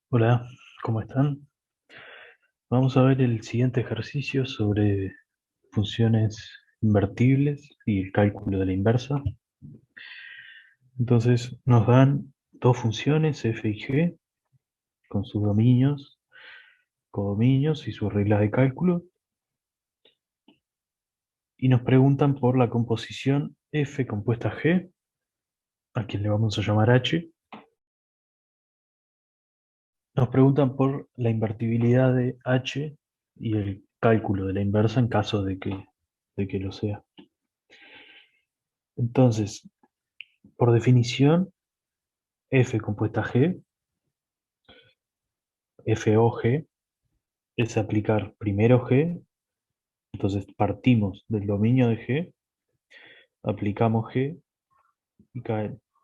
Hola, ¿cómo están? Vamos a ver el siguiente ejercicio sobre funciones invertibles y el cálculo de la inversa. Entonces nos dan dos funciones f y g con sus dominios, codominios y sus reglas de cálculo, y nos preguntan por la composición f compuesta g, a quien le vamos a llamar h. Nos preguntan por la invertibilidad de h y el cálculo de la inversa en caso de que lo sea. Entonces, por definición, f compuesta g, f o g, es aplicar primero g, entonces partimos del dominio de g, aplicamos g y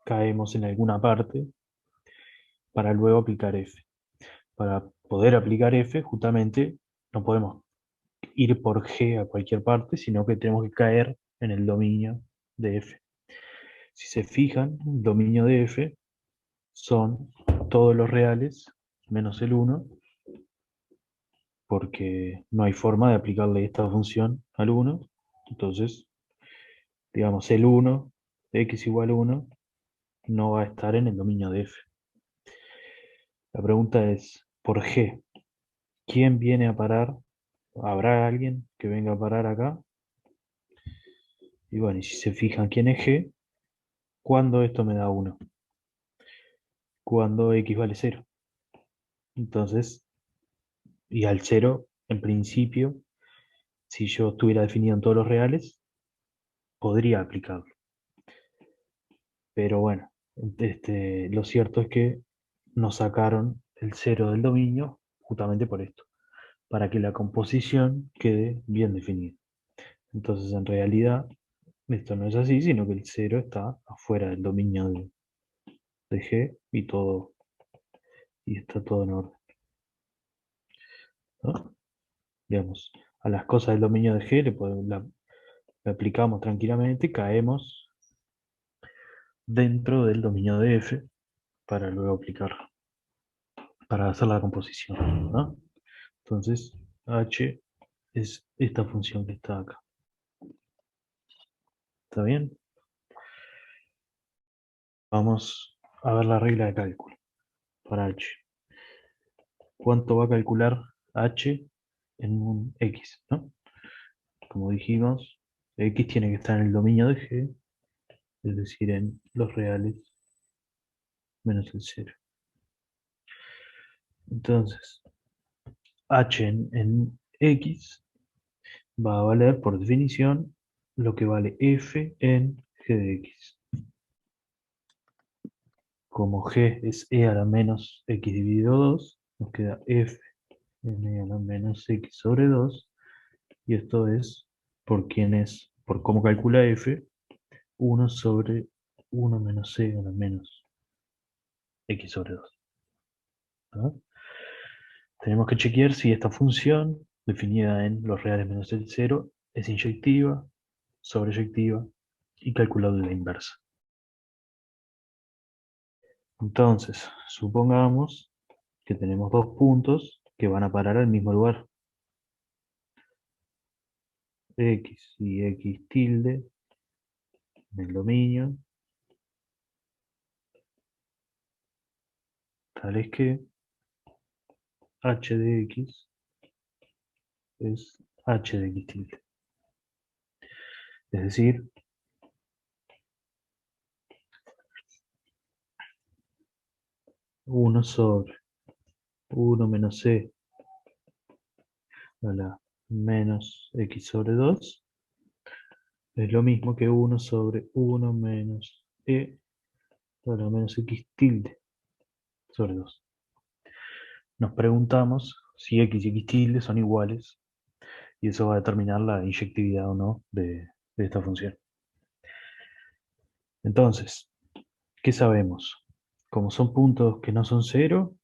caemos en alguna parte para luego aplicar f. Para poder aplicar f, justamente no podemos ir por g a cualquier parte, sino que tenemos que caer en el dominio de f. Si se fijan, el dominio de f son todos los reales menos el 1, porque no hay forma de aplicarle esta función al 1. Entonces, digamos, el 1, x igual 1, no va a estar en el dominio de f. La pregunta es, por g, ¿quién viene a parar? ¿Habrá alguien que venga a parar acá? Y bueno, y si se fijan quién es g, ¿cuándo esto me da 1? Cuando x vale 0. Entonces, y al 0, en principio, si yo estuviera definido en todos los reales, podría aplicarlo. Pero bueno, lo cierto es que nos sacaron el 0 del dominio justamente por esto, para que la composición quede bien definida. Entonces, en realidad, esto no es así, sino que el 0 está afuera del dominio de G y está todo en orden, ¿no? Digamos, a las cosas del dominio de G le aplicamos tranquilamente, caemos dentro del dominio de F para luego aplicar, para hacer la composición, ¿no? Entonces, H es esta función que está acá. ¿Está bien? Vamos a ver la regla de cálculo para H. ¿Cuánto va a calcular H en un X, ¿no? Como dijimos, X tiene que estar en el dominio de G, es decir, en los reales menos el 0. Entonces, H en X va a valer, por definición, lo que vale F en G de X. Como G es E a la menos X dividido 2, nos queda F en E a la menos X sobre 2, y esto es por cómo calcula F, 1 sobre 1 menos C a la menos X sobre 2. ¿No? Tenemos que chequear si esta función, definida en los reales menos el 0, es inyectiva, sobreyectiva y calculable la inversa. Entonces, supongamos que tenemos dos puntos que van a parar al mismo lugar, x y x tilde en el dominio, tales que h de x es h de x tilde. Es decir, 1 sobre 1 menos c a la menos x sobre 2 es lo mismo que 1 sobre 1 menos e a la menos x tilde sobre 2. Nos preguntamos si x y x tilde son iguales, y eso va a determinar la inyectividad o no de esta función. Entonces, ¿qué sabemos? Como son puntos que no son cero,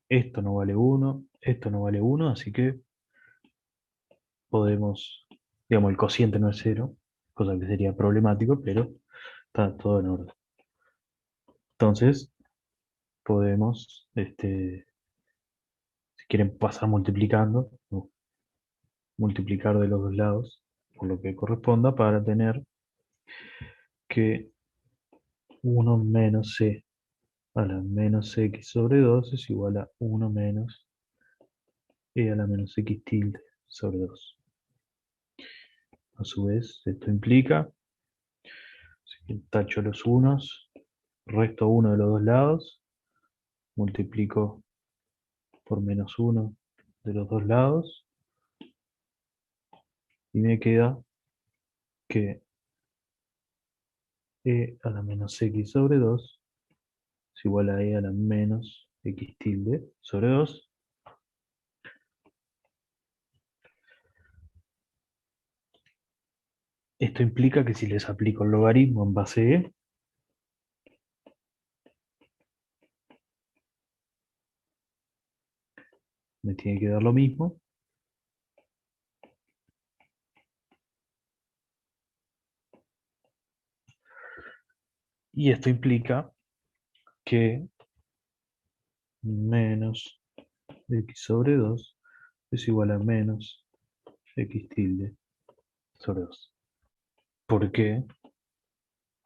esto no vale 1, esto no vale 1, así que podemos, digamos, el cociente no es cero, cosa que sería problemático, pero está todo en orden. Entonces, podemos, si quieren pasar multiplicando, ¿no? Multiplicar de los dos lados por lo que corresponda para tener que 1 menos c a la menos x sobre 2 es igual a 1 menos e a la menos x tilde sobre 2. A su vez, esto implica, si tacho los unos, resto 1 de los dos lados, multiplico por menos 1 de los dos lados, y me queda que e a la menos x sobre 2 es igual a e a la menos x tilde sobre 2. Esto implica que si les aplico el logaritmo en base e, me tiene que dar lo mismo. Y esto implica que menos x sobre 2 es igual a menos x tilde sobre 2. ¿Por qué?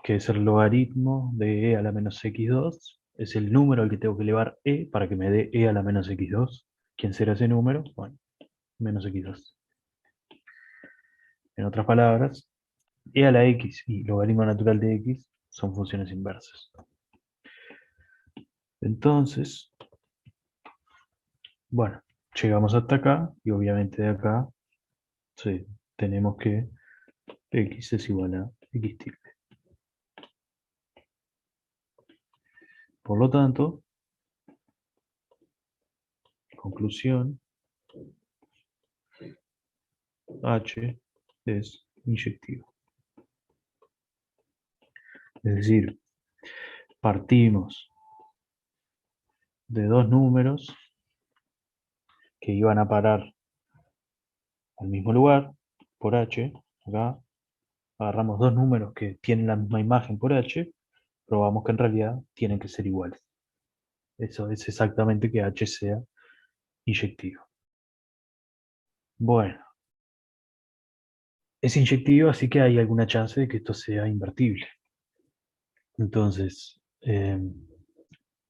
Que es el logaritmo de e a la menos x2. Es el número al que tengo que elevar e para que me dé e a la menos x2. ¿Quién será ese número? Bueno, menos x2. En otras palabras, e a la x y logaritmo natural de x son funciones inversas. Entonces, bueno, llegamos hasta acá y obviamente de acá sí, tenemos que x es igual a x tilde. Por lo tanto, conclusión, h es inyectivo. Es decir, partimos de dos números que iban a parar al mismo lugar por h. Acá agarramos dos números que tienen la misma imagen por h, probamos que en realidad tienen que ser iguales. Eso es exactamente que h sea inyectivo. Bueno, es inyectivo, así que hay alguna chance de que esto sea invertible. Entonces,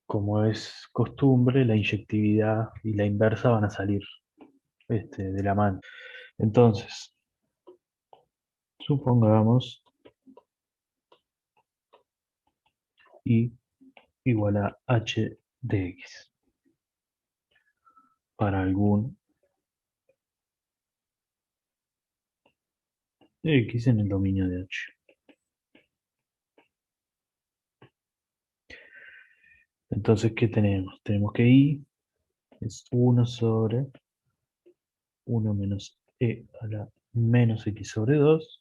como es costumbre, la inyectividad y la inversa van a salir de la mano. Entonces, supongamos y igual a h de x para algún x en el dominio de h. Entonces, ¿qué tenemos? Tenemos que y es 1 sobre 1 menos e a la menos x sobre 2.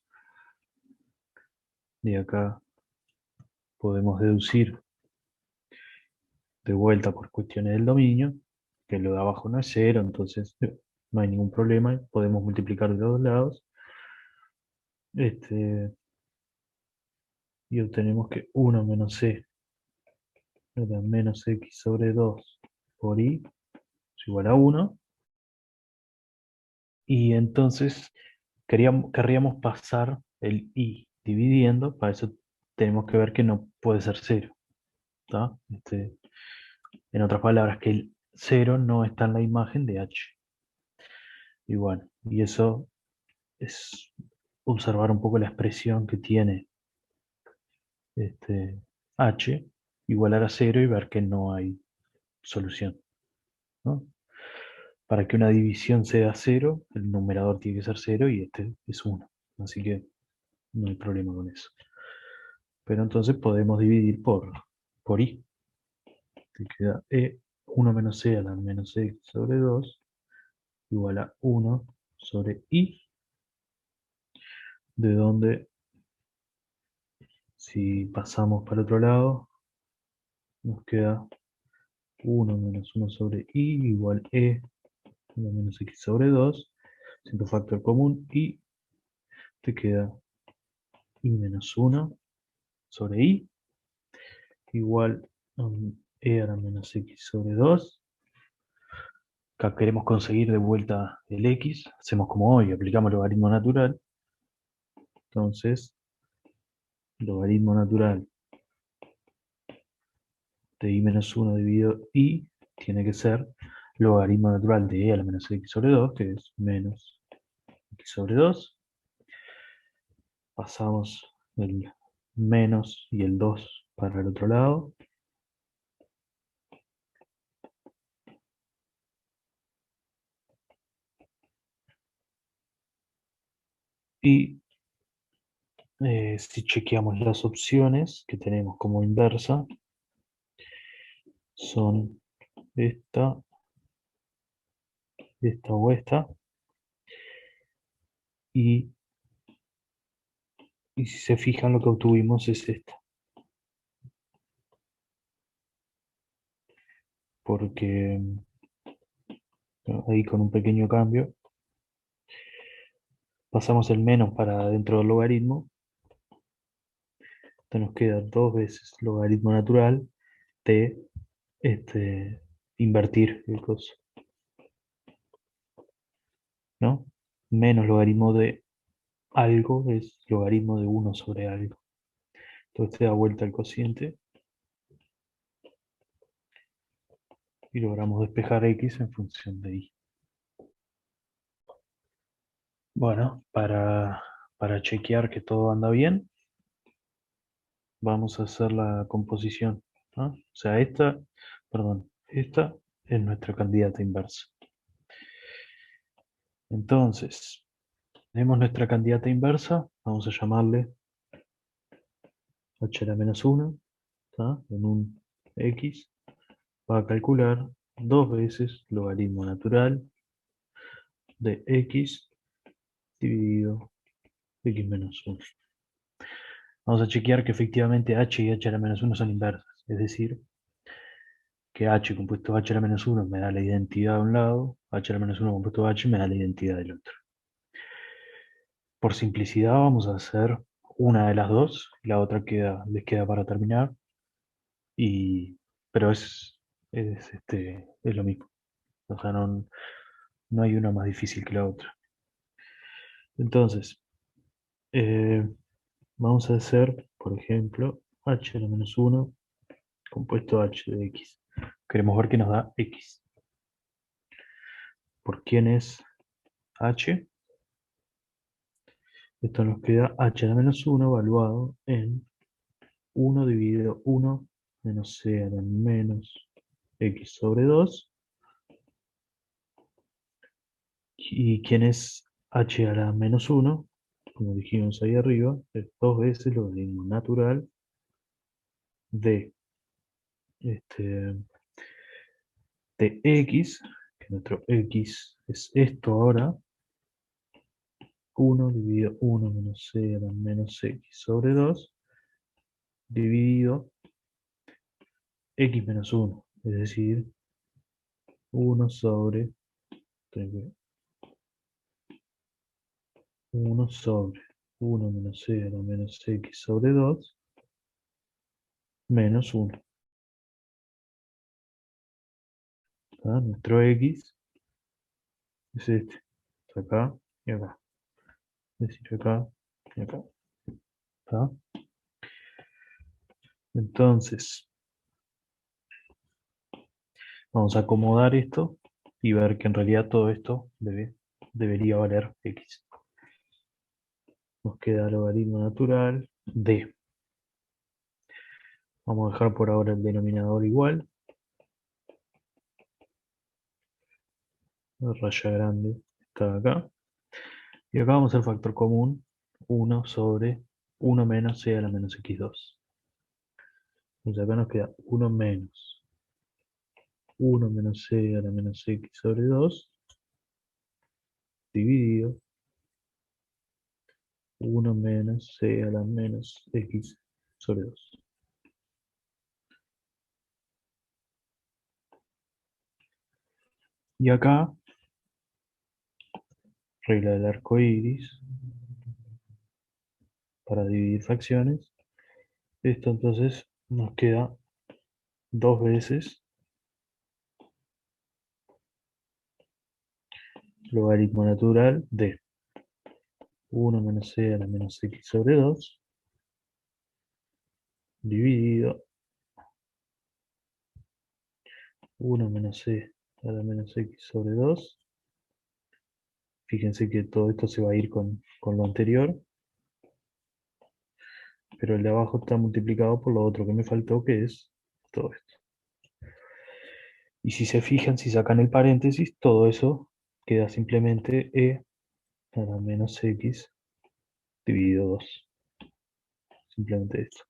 De acá podemos deducir de vuelta por cuestiones del dominio, que lo de abajo no es cero, entonces no hay ningún problema, podemos multiplicar de los dos lados. Y obtenemos que 1 menos c a la menos x sobre 2 por y es igual a 1. Y entonces querríamos pasar el i dividiendo, para eso tenemos que ver que no puede ser 0. ¿Tá? En otras palabras, que el 0 no está en la imagen de h. Y bueno, y eso es observar un poco la expresión que tiene h, igualar a 0 y ver que no hay solución, ¿no? Para que una división sea 0, el numerador tiene que ser 0 y este es 1. Así que no hay problema con eso. Pero entonces podemos dividir por i. Que queda 1 menos c a la menos x sobre 2 igual a 1 sobre i, de donde si pasamos para el otro lado, nos queda 1 menos 1 sobre i igual e 1 menos x sobre 2, siendo factor común, y te queda i menos 1 sobre i igual e a la menos x sobre 2. Acá queremos conseguir de vuelta el x. Hacemos como hoy, aplicamos el logaritmo natural. Entonces, logaritmo natural de i menos 1 dividido i tiene que ser logaritmo natural de e a la menos x sobre 2, que es menos x sobre 2. Pasamos el menos y el 2 para el otro lado. Y si chequeamos las opciones que tenemos como inversa, son esta, esta o esta. Y, y si se fijan, lo que obtuvimos es esta. Porque ahí con un pequeño cambio, pasamos el menos para dentro del logaritmo. Entonces nos queda dos veces logaritmo natural de invertir el coso, ¿no? Menos logaritmo de algo es logaritmo de 1 sobre algo. Entonces te da vuelta el cociente y logramos despejar x en función de y. Bueno, para chequear que todo anda bien, vamos a hacer la composición, ¿no? O sea, esta es nuestra candidata inversa. Entonces, tenemos nuestra candidata inversa, vamos a llamarle h a la menos 1, ¿tá? En un x, va a calcular dos veces logaritmo natural de x dividido x menos 1. Vamos a chequear que efectivamente h y h a la menos 1 son inversas, es decir, que h compuesto h a la menos 1 me da la identidad de un lado, h a la menos 1 compuesto h me da la identidad del otro. Por simplicidad vamos a hacer una de las dos, la otra les queda para terminar, pero es lo mismo. O sea, no hay una más difícil que la otra. Entonces, eh, vamos a hacer, por ejemplo, h a la menos 1 compuesto h de x. Queremos ver qué nos da x. ¿Por quién es h? Esto nos queda h a la menos 1 evaluado en 1 dividido 1 menos c a la menos x sobre 2. ¿Y quién es h a la menos 1? Como dijimos ahí arriba, es dos veces el logaritmo natural de, este, de x, que nuestro x es esto ahora, 1 dividido 1 menos c a la menos x sobre 2, dividido x menos 1, es decir, 1 sobre 1 sobre 1 menos c a la menos x sobre 2 menos 1. ¿Tá? Nuestro x es este, está acá y acá. Es decir, acá y acá. ¿Tá? Entonces, vamos a acomodar esto y ver que en realidad todo esto debería valer x. Nos queda logaritmo natural de. Vamos a dejar por ahora el denominador igual. La raya grande está acá. Y acá vamos al factor común, 1 sobre 1 menos c a la menos x2. Entonces acá nos queda 1 menos 1 menos c a la menos x sobre 2 dividido 1 menos c a la menos x sobre 2. Y acá, regla del arco iris, para dividir fracciones. Esto entonces nos queda dos veces logaritmo natural de 1 - c a la menos x sobre 2 dividido 1 - c a la menos x sobre 2. Fíjense que todo esto se va a ir con lo anterior, pero el de abajo está multiplicado por lo otro que me faltó, que es todo esto. Y si se fijan, si sacan el paréntesis, todo eso queda simplemente e a la menos x dividido 2. Simplemente esto.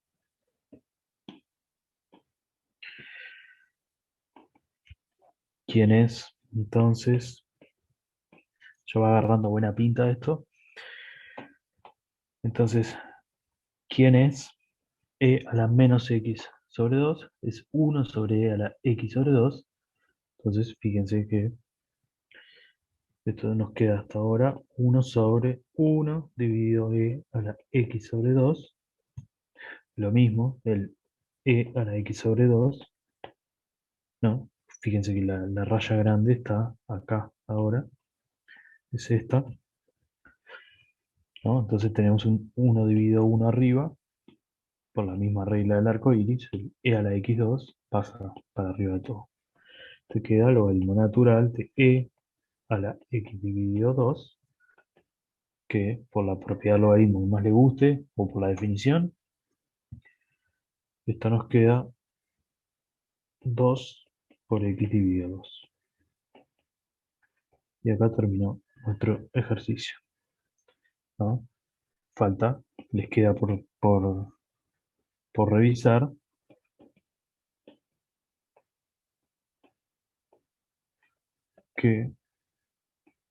¿Quién es? Entonces, ya va agarrando buena pinta esto. Entonces, ¿quién es? E a la menos x sobre 2 es 1 sobre e a la x sobre 2. Entonces, fíjense que esto nos queda hasta ahora 1 sobre 1 dividido e a la x sobre 2. Lo mismo, el e a la x sobre 2. No, fíjense que la raya grande está acá ahora. Es esta. ¿No? Entonces tenemos un 1 dividido 1 arriba. Por la misma regla del arco iris, el e a la x2 pasa para arriba de todo. Te queda lo logaritmo natural de e a la x dividido 2, que por la propiedad del logaritmo que más le guste, o por la definición, esto nos queda 2 por x dividido 2. Y acá terminó nuestro ejercicio, ¿no? Falta, les queda por revisar que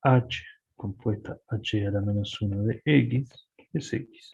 h compuesta h a la menos 1 de x es x.